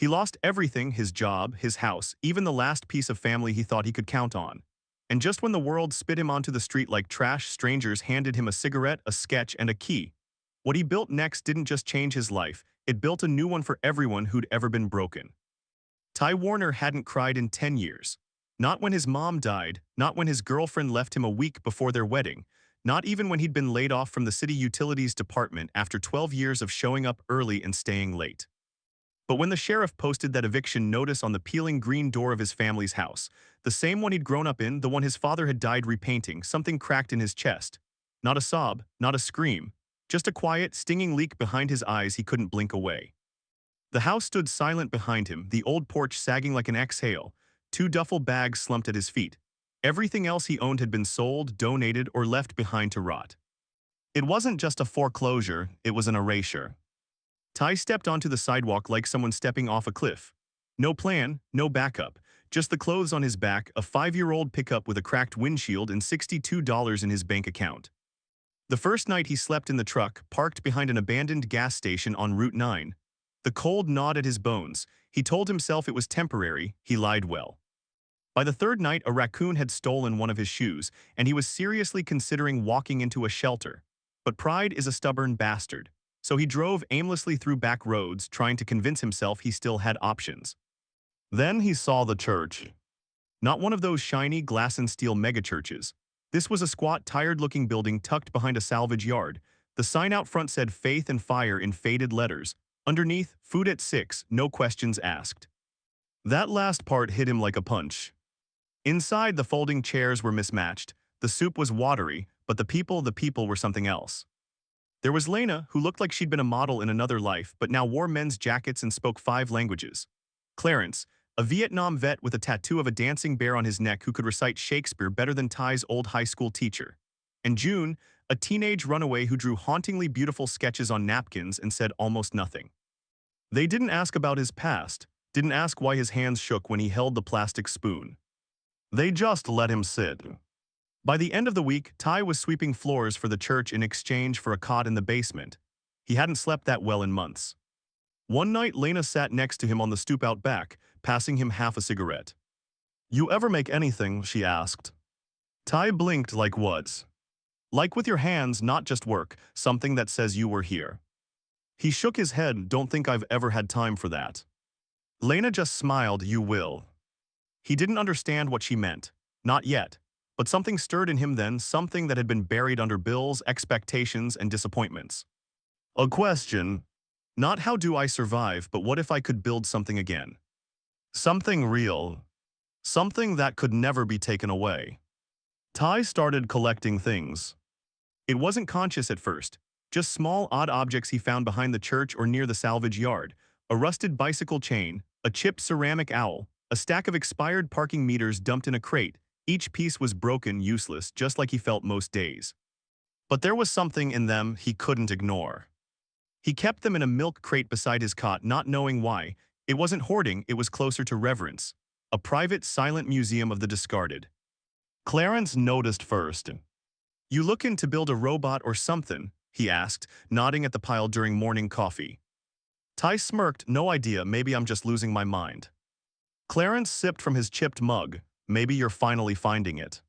He lost everything, his job, his house, even the last piece of family he thought he could count on. And just when the world spit him onto the street like trash, strangers handed him a cigarette, a sketch, and a key. What he built next didn't just change his life, it built a new one for everyone who'd ever been broken. Ty Warner hadn't cried in 10 years. Not when his mom died, not when his girlfriend left him a week before their wedding, not even when he'd been laid off from the city utilities department after 12 years of showing up early and staying late. But when the sheriff posted that eviction notice on the peeling green door of his family's house, the same one he'd grown up in, the one his father had died repainting, something cracked in his chest. Not a sob, not a scream, just a quiet, stinging leak behind his eyes he couldn't blink away. The house stood silent behind him, the old porch sagging like an exhale, two duffel bags slumped at his feet. Everything else he owned had been sold, donated, or left behind to rot. It wasn't just a foreclosure, it was an erasure. Ty stepped onto the sidewalk like someone stepping off a cliff. No plan, no backup, just the clothes on his back, a 5-year-old pickup with a cracked windshield and $62 in his bank account. The first night he slept in the truck, parked behind an abandoned gas station on Route 9. The cold gnawed at his bones. He told himself it was temporary, he lied well. By the third night, a raccoon had stolen one of his shoes, and he was seriously considering walking into a shelter. But pride is a stubborn bastard, so he drove aimlessly through back roads, trying to convince himself he still had options. Then he saw the church. Not one of those shiny glass and steel megachurches. This was a squat, tired-looking building tucked behind a salvage yard. The sign out front said Faith and Fire in faded letters. Underneath, food at 6, no questions asked. That last part hit him like a punch. Inside, the folding chairs were mismatched. The soup was watery, but the people were something else. There was Lena, who looked like she'd been a model in another life, but now wore men's jackets and spoke 5 languages. Clarence, a Vietnam vet with a tattoo of a dancing bear on his neck who could recite Shakespeare better than Ty's old high school teacher. And June, a teenage runaway who drew hauntingly beautiful sketches on napkins and said almost nothing. They didn't ask about his past, didn't ask why his hands shook when he held the plastic spoon. They just let him sit. By the end of the week, Ty was sweeping floors for the church in exchange for a cot in the basement. He hadn't slept that well in months. One night, Lena sat next to him on the stoop out back, passing him half a cigarette. "You ever make anything?" she asked. Ty blinked like what? Like with your hands, not just work, something that says you were here. He shook his head, "Don't think I've ever had time for that." Lena just smiled, "You will." He didn't understand what she meant. Not yet. But something stirred in him then, something that had been buried under bills, expectations, and disappointments. A question. Not how do I survive, but what if I could build something again? Something real. Something that could never be taken away. Ty started collecting things. It wasn't conscious at first, just small, odd objects he found behind the church or near the salvage yard. A rusted bicycle chain, a chipped ceramic owl, a stack of expired parking meters dumped in a crate. Each piece was broken, useless, just like he felt most days. But there was something in them he couldn't ignore. He kept them in a milk crate beside his cot, not knowing why. It wasn't hoarding, it was closer to reverence. A private, silent museum of the discarded. Clarence noticed first. "You lookin' to build a robot or something?" he asked, nodding at the pile during morning coffee. Ty smirked, "No idea, maybe I'm just losing my mind." Clarence sipped from his chipped mug. "Maybe you're finally finding it."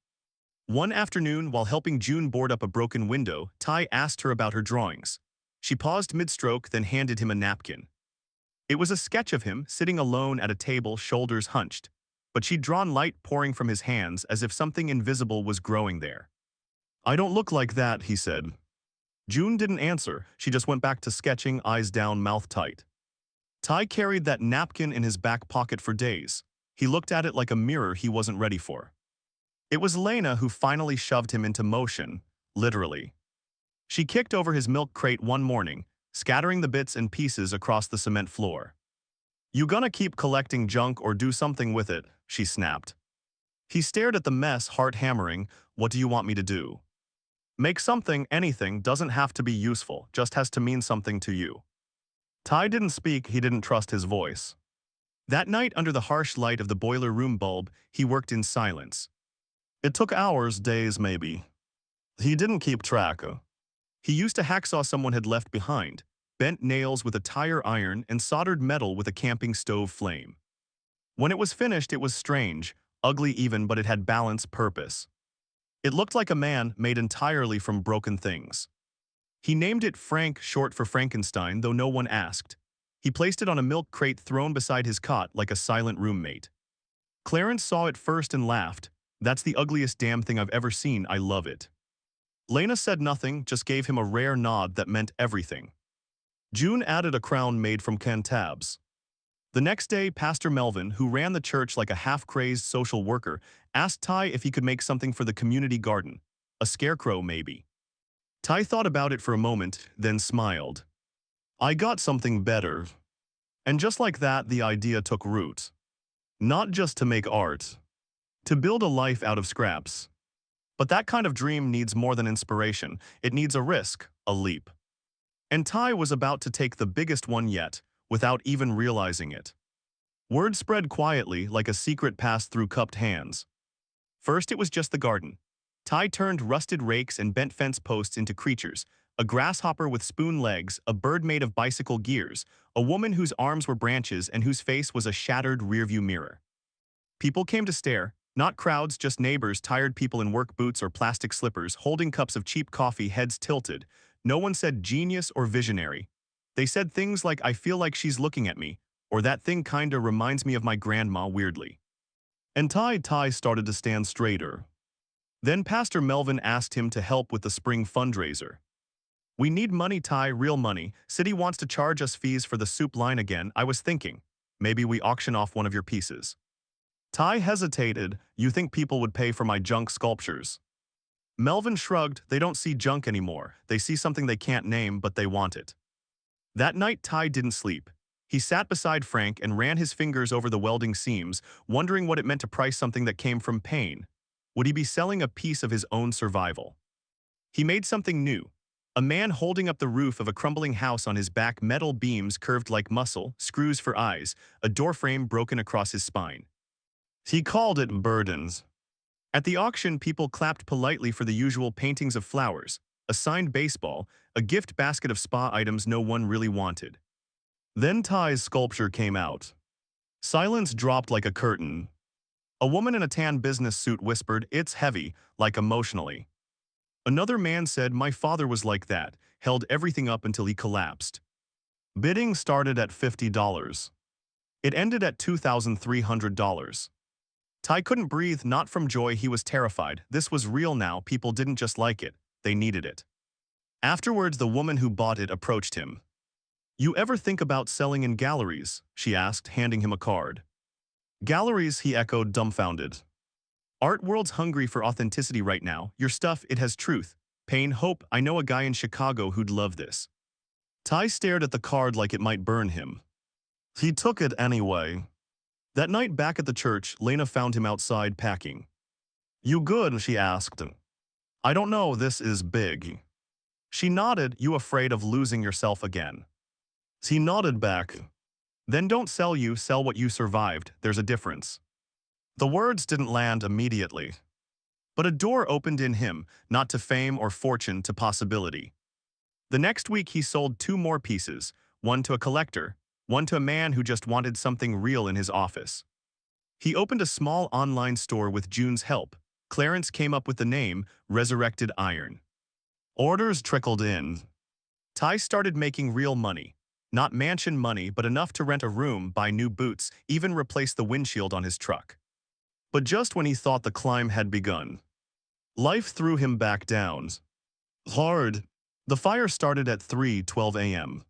One afternoon, while helping June board up a broken window, Ty asked her about her drawings. She paused mid-stroke, then handed him a napkin. It was a sketch of him, sitting alone at a table, shoulders hunched. But she'd drawn light pouring from his hands as if something invisible was growing there. "I don't look like that," he said. June didn't answer. She just went back to sketching, eyes down, mouth tight. Ty carried that napkin in his back pocket for days. He looked at it like a mirror he wasn't ready for. It was Lena who finally shoved him into motion, literally. She kicked over his milk crate one morning, scattering the bits and pieces across the cement floor. "You gonna keep collecting junk or do something with it?" she snapped. He stared at the mess, heart hammering. "What do you want me to do?" "Make something, anything, doesn't have to be useful, just has to mean something to you." Ty didn't speak, he didn't trust his voice. That night, under the harsh light of the boiler room bulb, he worked in silence. It took hours, days maybe. He didn't keep track. He used a hacksaw someone had left behind. bent nails with a tire iron, and soldered metal with a camping stove flame. When it was finished, it was strange, ugly even, but it had balance, purpose. It looked like a man made entirely from broken things. He named it Frank, short for Frankenstein, though no one asked. He placed it on a milk crate thrown beside his cot like a silent roommate. Clarence saw it first and laughed. "That's the ugliest damn thing I've ever seen, I love it." Lena said nothing, just gave him a rare nod that meant everything. June added a crown made from cantabs. The next day, Pastor Melvin, who ran the church like a half-crazed social worker, asked Ty if he could make something for the community garden. A scarecrow, maybe. Ty thought about it for a moment, then smiled. "I got something better." And just like that, the idea took root. Not just to make art. To build a life out of scraps. But that kind of dream needs more than inspiration. It needs a risk, a leap. And Ty was about to take the biggest one yet, without even realizing it. Word spread quietly like a secret passed through cupped hands. First it was just the garden. Ty turned rusted rakes and bent fence posts into creatures, a grasshopper with spoon legs, a bird made of bicycle gears, a woman whose arms were branches and whose face was a shattered rearview mirror. People came to stare, not crowds, just neighbors, tired people in work boots or plastic slippers, holding cups of cheap coffee, heads tilted. No one said genius or visionary. They said things like, "I feel like she's looking at me," or "that thing kinda reminds me of my grandma weirdly." And Ty started to stand straighter. Then Pastor Melvin asked him to help with the spring fundraiser. "We need money, Ty, real money. City wants to charge us fees for the soup line again. I was thinking, maybe we auction off one of your pieces." Ty hesitated. "You think people would pay for my junk sculptures?" Melvin shrugged. "They don't see junk anymore. They see something they can't name, but they want it." That night, Ty didn't sleep. He sat beside Frank and ran his fingers over the welding seams, wondering what it meant to price something that came from pain. Would he be selling a piece of his own survival? He made something new. A man holding up the roof of a crumbling house on his back, metal beams curved like muscle, screws for eyes, a doorframe broken across his spine. He called it burdens. At the auction, people clapped politely for the usual paintings of flowers, a signed baseball, a gift basket of spa items no one really wanted. Then Ty's sculpture came out. Silence dropped like a curtain. A woman in a tan business suit whispered, "It's heavy," like emotionally. Another man said, "My father was like that," held everything up until he collapsed. Bidding started at $50. It ended at $2,300. Ty couldn't breathe, not from joy, he was terrified. This was real now, people didn't just like it, they needed it. Afterwards, the woman who bought it approached him. "You ever think about selling in galleries?" she asked, handing him a card. "Galleries," he echoed, dumbfounded. "Art world's hungry for authenticity right now. Your stuff, it has truth, pain, hope. I know a guy in Chicago who'd love this." Ty stared at the card like it might burn him. He took it anyway. That night back at the church, Lena found him outside packing. "You good?" she asked. "I don't know, this is big." She nodded. "You afraid of losing yourself again?" He nodded back. "Then don't sell you, sell what you survived. There's a difference." The words didn't land immediately. But a door opened in him, not to fame or fortune, to possibility. The next week he sold 2 more pieces, one to a collector, one to a man who just wanted something real in his office. He opened a small online store with June's help. Clarence came up with the name, Resurrected Iron. Orders trickled in. Ty started making real money. Not mansion money, but enough to rent a room, buy new boots, even replace the windshield on his truck. But just when he thought the climb had begun, life threw him back down. Hard. The fire started at 3:12 a.m.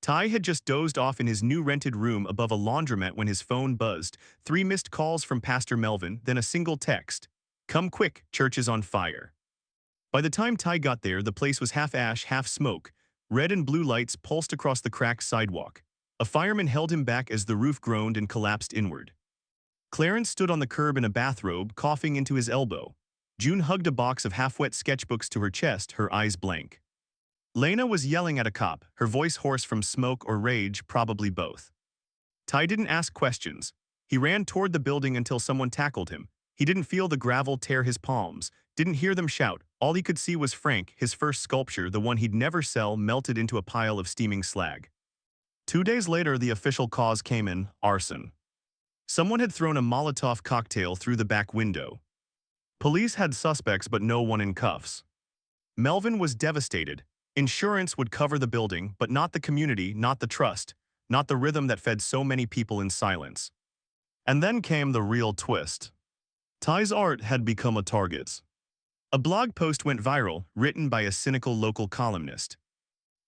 Ty had just dozed off in his new rented room above a laundromat when his phone buzzed. 3 missed calls from Pastor Melvin, then a single text. "Come quick, church is on fire." By the time Ty got there, the place was half ash, half smoke. Red and blue lights pulsed across the cracked sidewalk. A fireman held him back as the roof groaned and collapsed inward. Clarence stood on the curb in a bathrobe, coughing into his elbow. June hugged a box of half-wet sketchbooks to her chest, her eyes blank. Lena was yelling at a cop, her voice hoarse from smoke or rage, probably both. Ty didn't ask questions. He ran toward the building until someone tackled him. He didn't feel the gravel tear his palms, didn't hear them shout, All he could see was Frank, his first sculpture, the one he'd never sell, melted into a pile of steaming slag. 2 days later, the official cause came in: arson. Someone had thrown a Molotov cocktail through the back window. Police had suspects but no one in cuffs. Melvin was devastated. Insurance would cover the building, but not the community, not the trust, not the rhythm that fed so many people in silence. And then came the real twist. Ty's art had become a target. A blog post went viral, written by a cynical local columnist.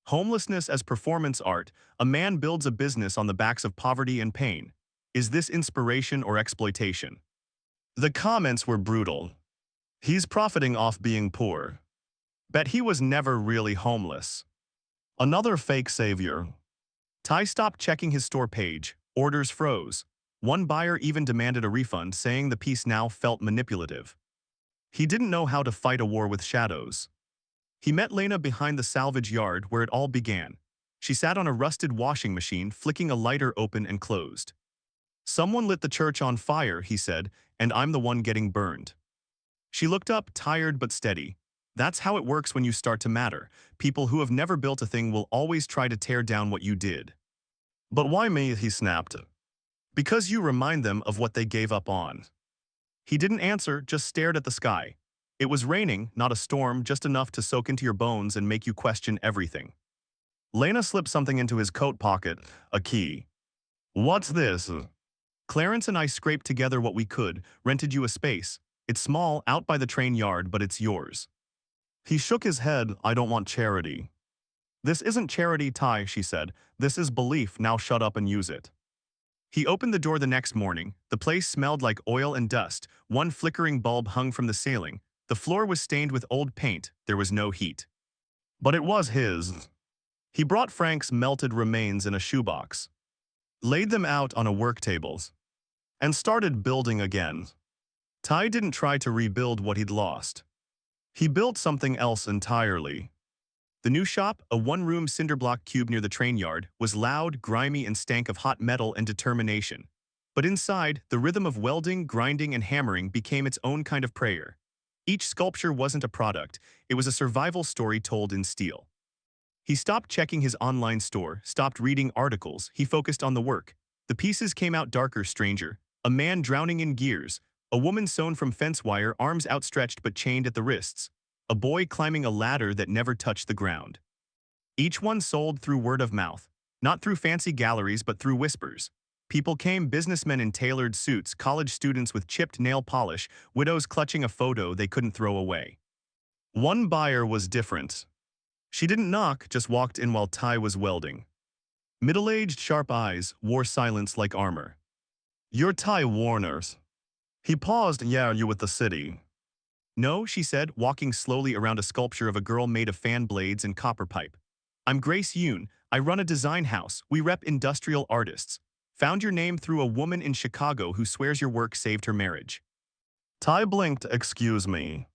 Homelessness as performance art: a man builds a business on the backs of poverty and pain. Is this inspiration or exploitation? The comments were brutal. He's profiting off being poor. Bet he was never really homeless. Another fake savior. Ty stopped checking his store page. Orders froze. One buyer even demanded a refund, saying the piece now felt manipulative. He didn't know how to fight a war with shadows. He met Lena behind the salvage yard where it all began. She sat on a rusted washing machine, flicking a lighter open and closed. "Someone lit the church on fire," he said, "and I'm the one getting burned." She looked up, tired but steady. That's how it works when you start to matter. People who have never built a thing will always try to tear down what you did. "But why me?" he snapped. "Because you remind them of what they gave up on." He didn't answer, just stared at the sky. It was raining, not a storm, just enough to soak into your bones and make you question everything. Lena slipped something into his coat pocket: a key. "What's this?" "Clarence and I scraped together what we could, rented you a space. It's small, out by the train yard, but it's yours." He shook his head. "I don't want charity." "This isn't charity, Ty," she said. "This is belief. Now shut up and use it." He opened the door the next morning. The place smelled like oil and dust. One flickering bulb hung from the ceiling. The floor was stained with old paint. There was no heat. But it was his. He brought Frank's melted remains in a shoebox, laid them out on a work table, and started building again. Ty didn't try to rebuild what he'd lost. He built something else entirely. The new shop, a one-room cinder-block cube near the train yard, was loud, grimy, and stank of hot metal and determination. But inside, the rhythm of welding, grinding, and hammering became its own kind of prayer. Each sculpture wasn't a product, it was a survival story told in steel. He stopped checking his online store, stopped reading articles. He focused on the work. The pieces came out darker, stranger. A man drowning in gears. A woman sewn from fence wire, arms outstretched but chained at the wrists. A boy climbing a ladder that never touched the ground. Each one sold through word of mouth. Not through fancy galleries, but through whispers. People came: businessmen in tailored suits, college students with chipped nail polish, widows clutching a photo they couldn't throw away. One buyer was different. She didn't knock, just walked in while Ty was welding. Middle-aged, sharp eyes, wore silence like armor. "You're Ty Warner's." He paused. "Yeah, you with the city?" "No," she said, walking slowly around a sculpture of a girl made of fan blades and copper pipe. "I'm Grace Yoon. I run a design house. We rep industrial artists. Found your name through a woman in Chicago who swears your work saved her marriage." Ty blinked. "Excuse me."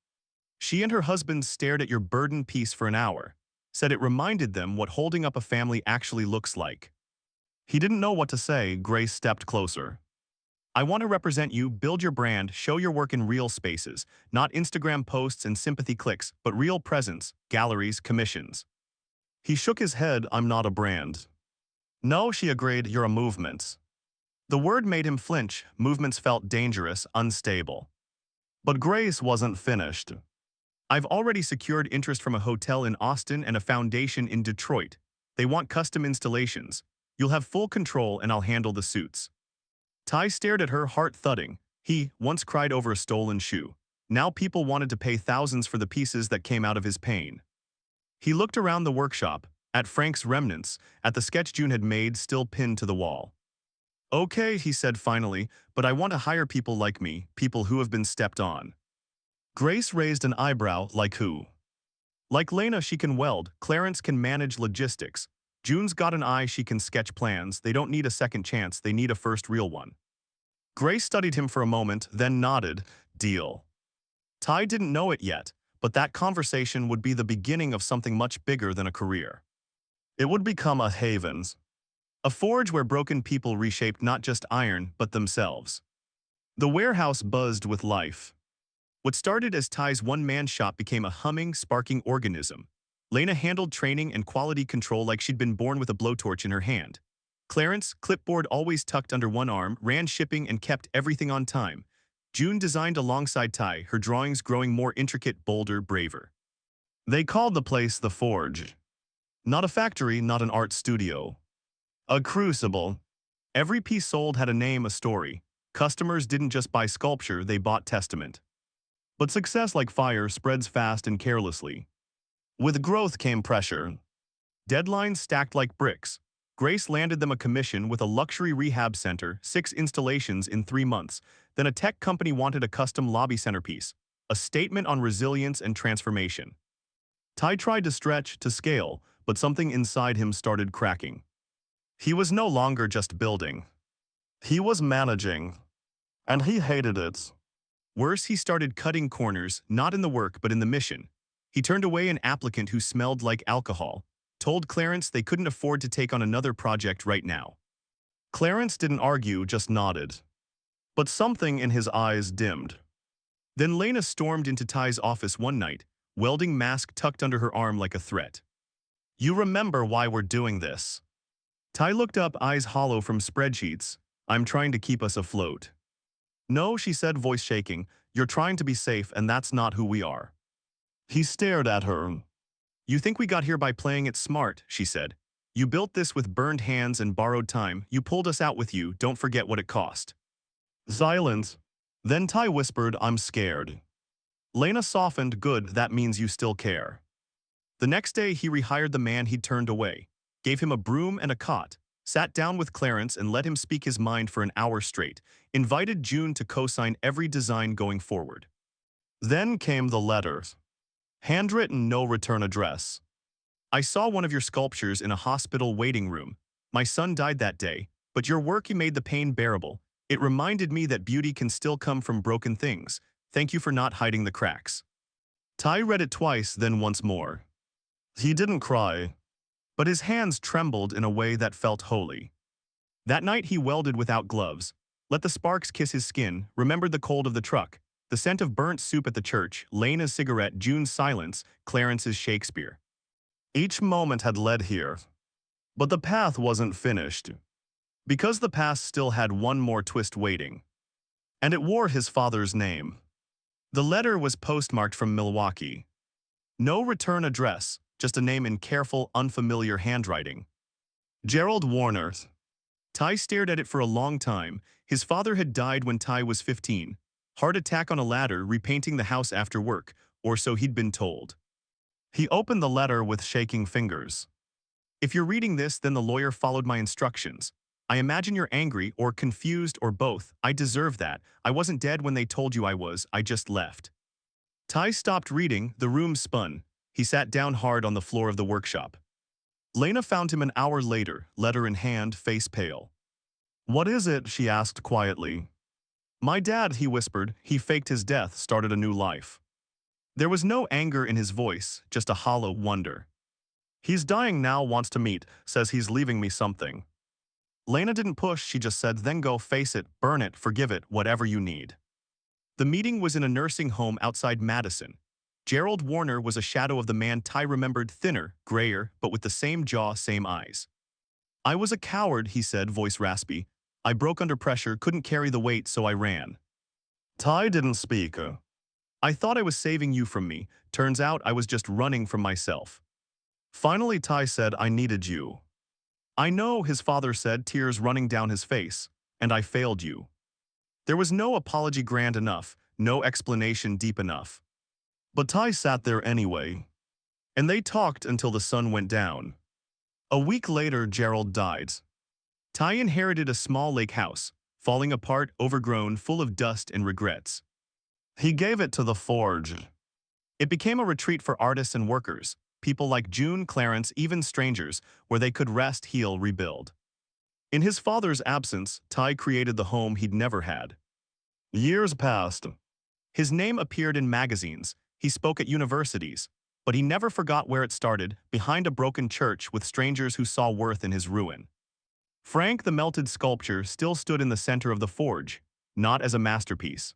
"She and her husband stared at your burden piece for an hour. Said it reminded them what holding up a family actually looks like." He didn't know what to say. Grace stepped closer. "I want to represent you, build your brand, show your work in real spaces, not Instagram posts and sympathy clicks, but real presence, galleries, commissions." He shook his head. "I'm not a brand." "No," she agreed, "you're a movement." The word made him flinch. Movements felt dangerous, unstable. But Grace wasn't finished. "I've already secured interest from a hotel in Austin and a foundation in Detroit. They want custom installations. You'll have full control and I'll handle the suits." Ty stared at her, heart thudding. He once cried over a stolen shoe. Now people wanted to pay thousands for the pieces that came out of his pain. He looked around the workshop, at Frank's remnants, at the sketch June had made still pinned to the wall. "Okay," he said finally, "but I want to hire people like me, people who have been stepped on." Grace raised an eyebrow. "Like who?" "Like Lena, she can weld. Clarence can manage logistics. June's got an eye, she can sketch plans. They don't need a second chance, they need a first real one." Grace studied him for a moment, then nodded. "Deal." Ty didn't know it yet, but that conversation would be the beginning of something much bigger than a career. It would become a haven. A forge where broken people reshaped not just iron, but themselves. The warehouse buzzed with life. What started as Ty's one-man shop became a humming, sparking organism. Lena handled training and quality control like she'd been born with a blowtorch in her hand. Clarence, clipboard always tucked under one arm, ran shipping and kept everything on time. June designed alongside Ty, her drawings growing more intricate, bolder, braver. They called the place the Forge. Not a factory, not an art studio. A crucible. Every piece sold had a name, a story. Customers didn't just buy sculpture, they bought testament. But success, like fire, spreads fast and carelessly. With growth came pressure. Deadlines stacked like bricks. Grace landed them a commission with a luxury rehab center, 6 installations in 3 months. Then a tech company wanted a custom lobby centerpiece, a statement on resilience and transformation. Ty tried to stretch, to scale, but something inside him started cracking. He was no longer just building. He was managing. And he hated it. Worse, he started cutting corners, not in the work but in the mission. He turned away an applicant who smelled like alcohol, told Clarence they couldn't afford to take on another project right now. Clarence didn't argue, just nodded. But something in his eyes dimmed. Then Lena stormed into Ty's office one night, welding mask tucked under her arm like a threat. "You remember why we're doing this?" Ty looked up, eyes hollow from spreadsheets. "I'm trying to keep us afloat." "No," she said, voice shaking. "You're trying to be safe, and that's not who we are." He stared at her. "You think we got here by playing it smart," she said. "You built this with burned hands and borrowed time. You pulled us out with you. Don't forget what it cost." Silence. Then Ty whispered, "I'm scared." Lena softened. "Good, that means you still care." The next day, he rehired the man he'd turned away, gave him a broom and a cot, sat down with Clarence and let him speak his mind for an hour straight, invited June to co-sign every design going forward. Then came the letters. Handwritten, no return address. "I saw one of your sculptures in a hospital waiting room. My son died that day, but your work made the pain bearable. It reminded me that beauty can still come from broken things. Thank you for not hiding the cracks." Ty read it twice, then once more. He didn't cry, but his hands trembled in a way that felt holy. That night he welded without gloves, let the sparks kiss his skin, remembered the cold of the truck, the scent of burnt soup at the church, Lena's cigarette, June's silence, Clarence's Shakespeare. Each moment had led here. But the path wasn't finished. Because the past still had one more twist waiting. And it wore his father's name. The letter was postmarked from Milwaukee. No return address, just a name in careful, unfamiliar handwriting. Gerald Warner. Ty stared at it for a long time. His father had died when Ty was 15. Heart attack on a ladder, repainting the house after work, or so he'd been told. He opened the letter with shaking fingers. "If you're reading this, then the lawyer followed my instructions. I imagine you're angry or confused or both. I deserve that. I wasn't dead when they told you I was. I just left." Ty stopped reading. The room spun. He sat down hard on the floor of the workshop. Lena found him an hour later, letter in hand, face pale. "What is it?" she asked quietly. "My dad," he whispered. "He faked his death, started a new life." There was no anger in his voice, just a hollow wonder. "He's dying now, wants to meet, says he's leaving me something." Lena didn't push, she just said, "Then go, face it, burn it, forgive it, whatever you need." The meeting was in a nursing home outside Madison. Gerald Warner was a shadow of the man Ty remembered, thinner, grayer, but with the same jaw, same eyes. "I was a coward," he said, voice raspy. "I broke under pressure, couldn't carry the weight, so I ran." Ty didn't speak. "I thought I was saving you from me. Turns out I was just running from myself." Finally, Ty said, "I needed you." "I know," his father said, tears running down his face. "And I failed you." There was no apology grand enough, no explanation deep enough. But Ty sat there anyway. And they talked until the sun went down. A week later, Gerald died. Ty inherited a small lake house, falling apart, overgrown, full of dust and regrets. He gave it to the Forge. It became a retreat for artists and workers, people like June, Clarence, even strangers, where they could rest, heal, rebuild. In his father's absence, Ty created the home he'd never had. Years passed. His name appeared in magazines, he spoke at universities, but he never forgot where it started, behind a broken church with strangers who saw worth in his ruin. Frank, the melted sculpture, still stood in the center of the Forge, not as a masterpiece,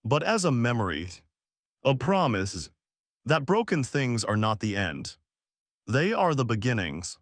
but as a memory. A promise that broken things are not the end. They are the beginnings.